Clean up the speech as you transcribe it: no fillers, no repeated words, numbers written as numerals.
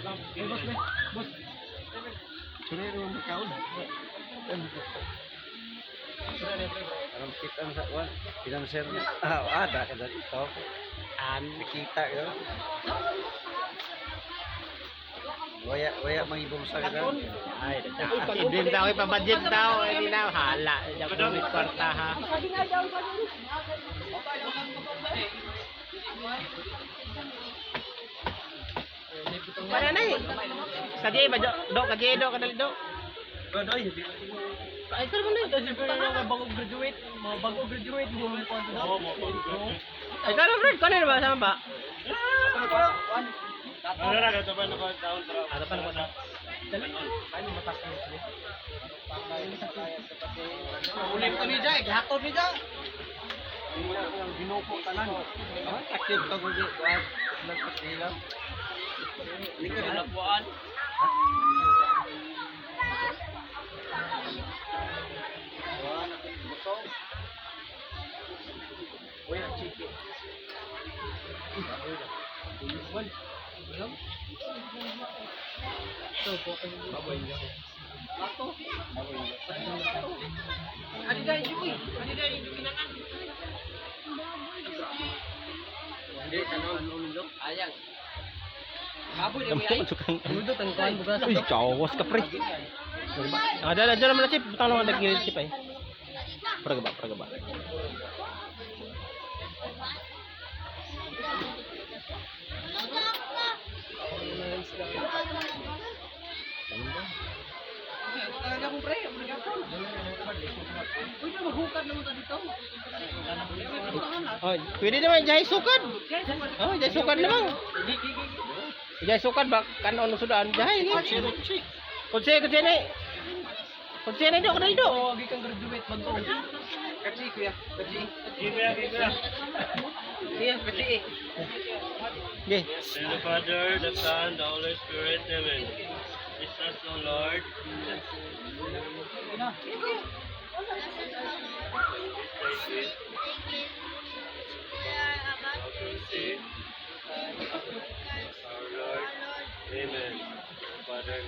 Boss, boss. Sunay rin ang kaon. Alam kita sa kuan. Pinanser na. Ada ka dito. Nakita ka. Waya mangibulsa ka. Ay, ibig daw ipabudget daw, hindi na hala. Diyan ko may kwarta ha. Mana na eh? Kajay ba do? Kajay do kadali do. Ay, pero mo na siyempre na bago graduate, mga bago graduate mo mo konto daw. Ay, kano bro, kano ba sama ba? Ano na ka tapan ko taon tra. Ano pa naman? Dali. Ano matas ko sila? Ulit ko ni Jay, gahapon ni Jay. Ginuko tanan. Akit ka gud kuan. Nagpasila. Hindi ka rin napuan. Waya chiki. Ani dai juy, ani dai juy kinangan. Hindi kanon ulo. Ayang. Maboy na Kamu ay. tukang Ulo tang kuan bugas. Uy, cawas ka pre. Ada naman na chip, butang naman nag chip ay. Praga ba? Talaga mo pre, magapon. Uy, maghukad naman ta dito. Oh, pwede naman jay sukad. Oh, jay sukad naman. Jay sukad ba kanon sudan jay. Kunse ni. Kunse ni do kadali do. Oh, gikan graduate bago. Kachi kuya, kachi. Kuya. Iya, kachi. Okay. In the Father, the Son, the Holy Spirit, Amen. Jesus, O Lord. Thank you.